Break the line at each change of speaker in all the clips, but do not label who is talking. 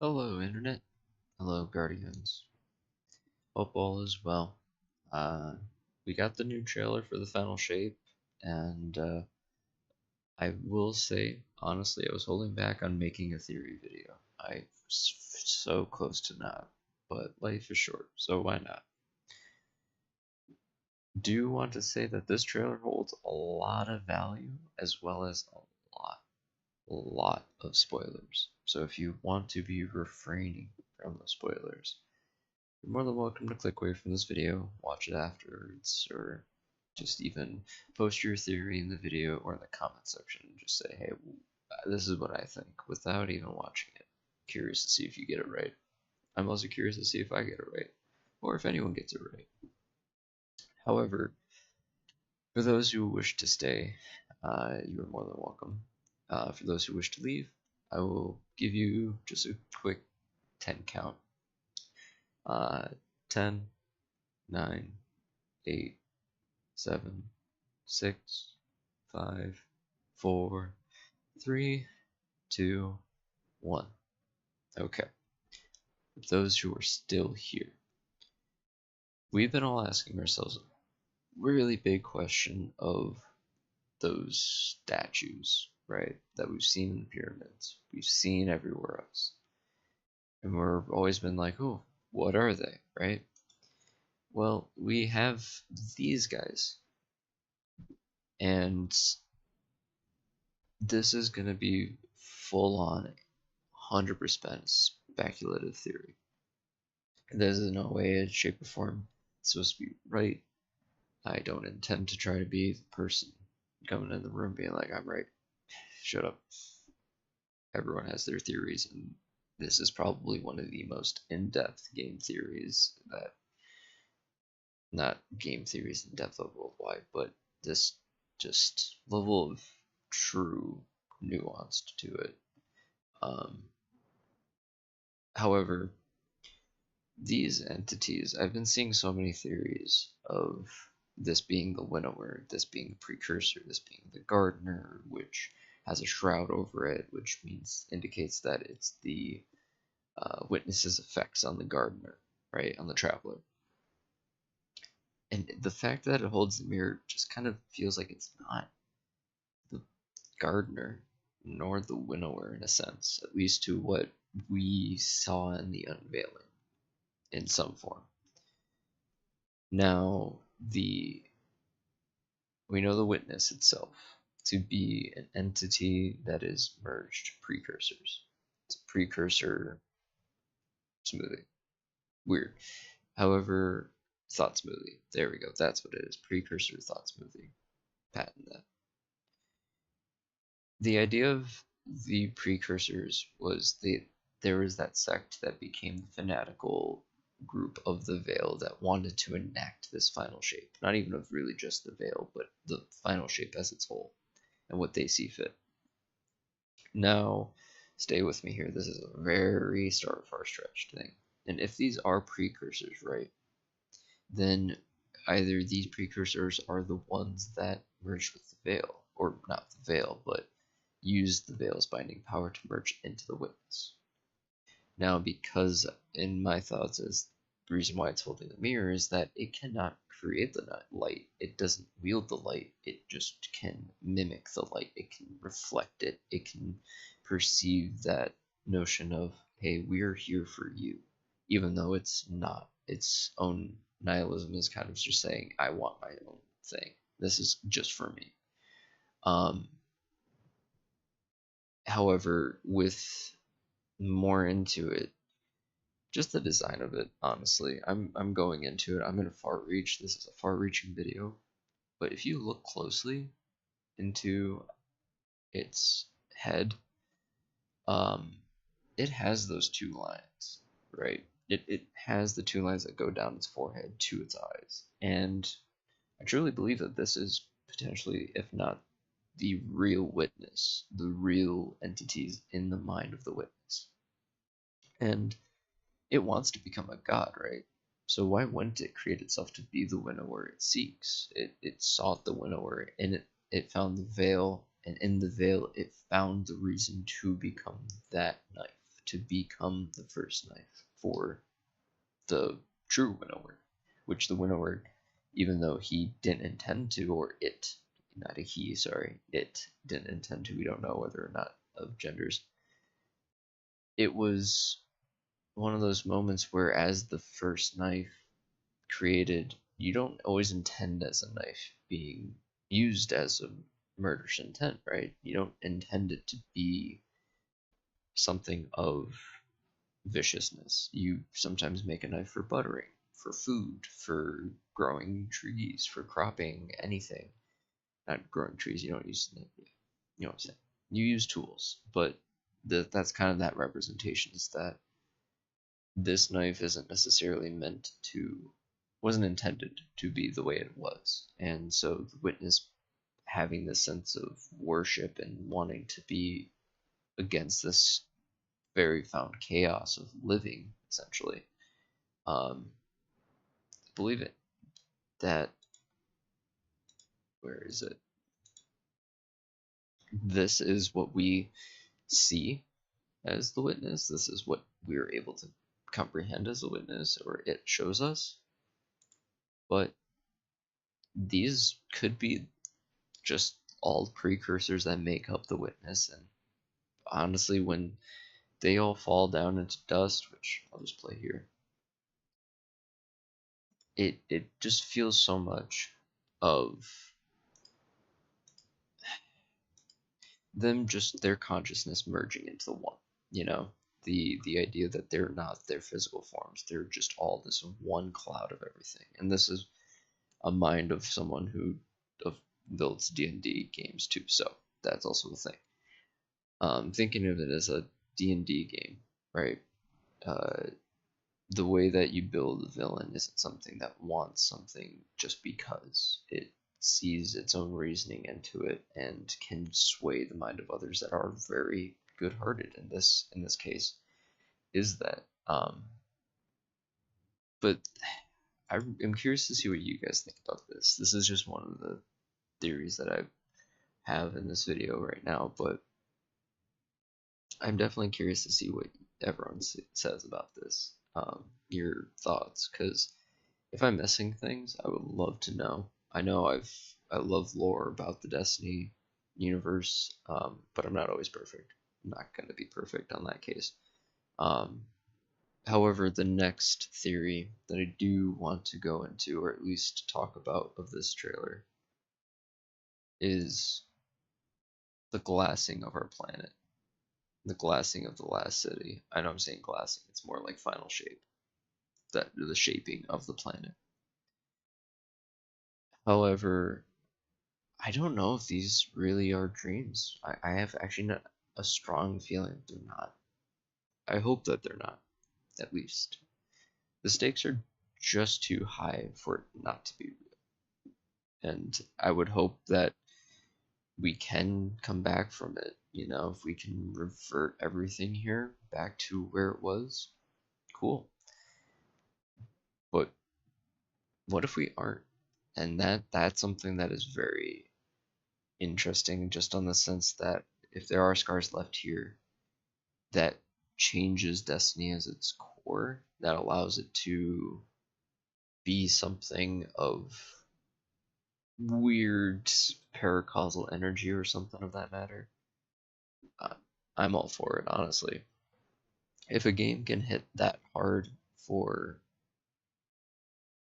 Hello, Internet. Hello, Guardians. Hope all is well. Uh, we got the new trailer for the final shape, and I will say, honestly, I was holding back on making a theory video. I was so close to not, but life is short, so why not? Do want to say that this trailer holds a lot of value as well as a lot of spoilers. So if you want to be refraining from the spoilers, you're more than welcome to click away from this video, watch it afterwards, or just even post your theory in the video or in the comment section and just say, hey, this is what I think without even watching it. Curious to see if you get it right. I'm also curious to see if I get it right, or if anyone gets it right. However, for those who wish to stay, you are more than welcome. For those who wish to leave, I will give you just a quick 10 count. Uh, 10, 9, 8, 7, 6, 5, 4, 3, 2, 1. Okay. For those who are still here, we've been all asking ourselves a really big question of those statues, right? That we've seen in the pyramids, we've seen everywhere else. And we've always been like, oh, what are they, right? Well, we have these guys, and this is going to be full on 100% speculative theory. There's in no way, shape, or form it's supposed to be right. I don't intend to try to be the person coming in the room being like, I'm right. Shut up. Everyone has their theories, and this is probably one of the most in depth game theories that, not game theories in depth of worldwide, but this just level of true nuance to it. Um, However, these entities, I've been seeing so many theories of this being the winnower, this being the precursor, this being the gardener, which has a shroud over it, which means indicates that it's the witness's effects on the gardener, right, on the traveler. And the fact that it holds the mirror just kind of feels like it's not the gardener nor the winnower in a sense, at least to what we saw in the unveiling in some form. Now, the we know the witness itself to be an entity that is merged precursors. It's a precursor smoothie. Weird. However, thought smoothie. There we go. That's what it is. Precursor thought smoothie. Patent that. The idea of the precursors was there was that sect that became the fanatical group of the Veil that wanted to enact this final shape. Not even of really just the Veil, but the final shape as its whole and what they see fit. Now, stay with me here. This is a very far stretched thing. And if these are precursors, right, then either these precursors are the ones that merged with the Veil, or not the Veil, but used the Veil's binding power to merge into the Witness. Now, because in my thoughts is the reason why it's holding the mirror is that it cannot create the light. It doesn't wield the light. It just can mimic the light. It can reflect it. It can perceive that notion of, hey, we're here for you, even though it's not. Its own nihilism is kind of just saying, I want my own thing. This is just for me. Um, However, with more into it, just the design of it, honestly, I'm going into it. I'm in a far reach. This is a far reaching video, but if you look closely into its head, um, it has those two lines, right? It has the two lines that go down its forehead to its eyes, and I truly believe that this is potentially, if not the real witness, the real entities in the mind of the witness. And it wants to become a god, right? So why wouldn't it create itself to be the winnower it seeks? It sought the winnower, and it found the veil, and in the veil it found the reason to become that knife, to become the first knife for the true Winnower, which the Winnower, even though he didn't intend to, or it, not a he, sorry, it didn't intend to, we don't know whether or not of genders, it was one of those moments where as the first knife created, you don't always intend as a knife being used as a murderous intent, right? You don't intend it to be something of viciousness. You sometimes make a knife for buttering, for food, for growing trees, for cropping, anything. Not growing trees, you don't use, you know what I'm saying. You use tools, but that's kind of that representation, is that this knife isn't necessarily wasn't intended to be the way it was. And so the witness having this sense of worship and wanting to be against this very found chaos of living, essentially, believe it, that, where is it? This is what we see as the witness. This is what we're able to comprehend as a witness, or it shows us. But these could be just all precursors that make up the witness. And honestly, when they all fall down into dust, which I'll just play here, it just feels so much of them, just their consciousness merging into one, you know, the idea that they're not their physical forms, they're just all this one cloud of everything. And this is a mind of someone who builds D&D games too, so that's also the thing. Thinking of it as a D&D game, right? The way that you build a villain isn't something that wants something just because. It sees its own reasoning into it and can sway the mind of others that are very good-hearted. In this case, is that. But I'm curious to see what you guys think about this. This is just one of the theories that I have in this video right now, but I'm definitely curious to see what everyone says about this. Your thoughts, because if I'm missing things, I would love to know. I know I love lore about the Destiny universe, but I'm not always perfect. I'm not gonna be perfect on that case. However, the next theory that I do want to go into, or at least talk about, of this trailer is the glassing of our planet. The glassing of the last city. I know I'm saying glassing, it's more like final shape. The shaping of the planet. However, I don't know if these really are dreams. I have actually not a strong feeling they're not. I hope that they're not, at least. The stakes are just too high for it not to be real. And I would hope that we can come back from it. You know, if we can revert everything here back to where it was, cool. But what if we aren't? And that's something that is very interesting, just on the sense that if there are scars left here, that changes Destiny as its core, that allows it to be something of weird paracausal energy or something of that matter. I'm all for it, honestly. If a game can hit that hard for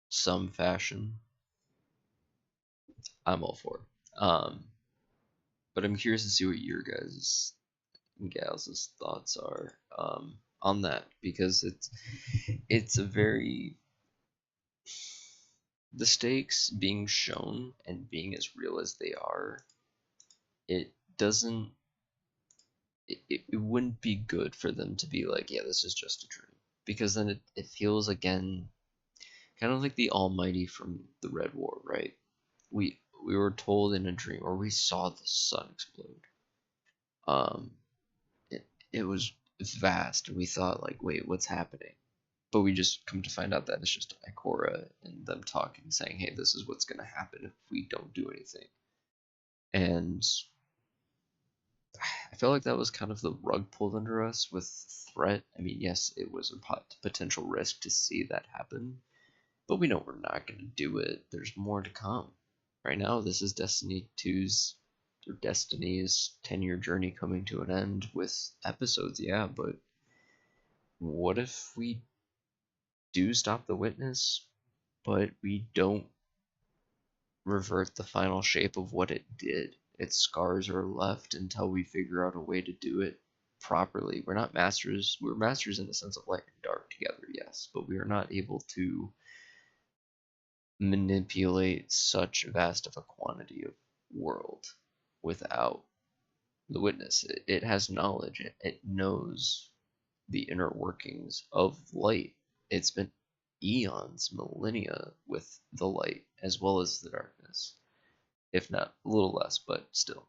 some fashion, I'm all for it. But I'm curious to see what your guys' and gals' thoughts are on that, because it's a very, the stakes being shown and being as real as they are, it doesn't, it wouldn't be good for them to be like, yeah, this is just a dream, because then it feels again kind of like the Almighty from the Red War, right? We were told in a dream, or we saw the sun explode. Um, it was vast, and we thought like, wait, what's happening? But we just come to find out that it's just Ikora and them talking, saying, hey, this is what's going to happen if we don't do anything. And I feel like that was kind of the rug pulled under us with threat. I mean, yes, it was a potential risk to see that happen, but we know we're not going to do it. There's more to come. Right now, this is Destiny's 10-year journey coming to an end with episodes, yeah, but what if we do stop the witness, but we don't revert the final shape of what it did? Its scars are left until we figure out a way to do it properly. We're not masters. We're masters in the sense of light and dark together, yes, but we are not able to manipulate such vast of a quantity of world without the witness. It has knowledge. It knows the inner workings of light. It's been eons, millennia with the light as well as the darkness, if not a little less, but still.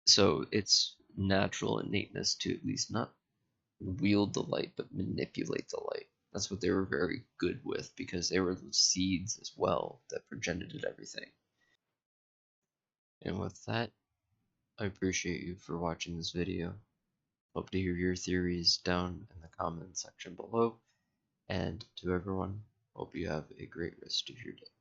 So it's natural innateness to at least not wield the light, but manipulate the light. That's what they were very good with because they were the seeds as well that progenited everything. And with that, I appreciate you for watching this video. Hope to hear your theories down in the comment section below. And to everyone, hope you have a great rest of your day.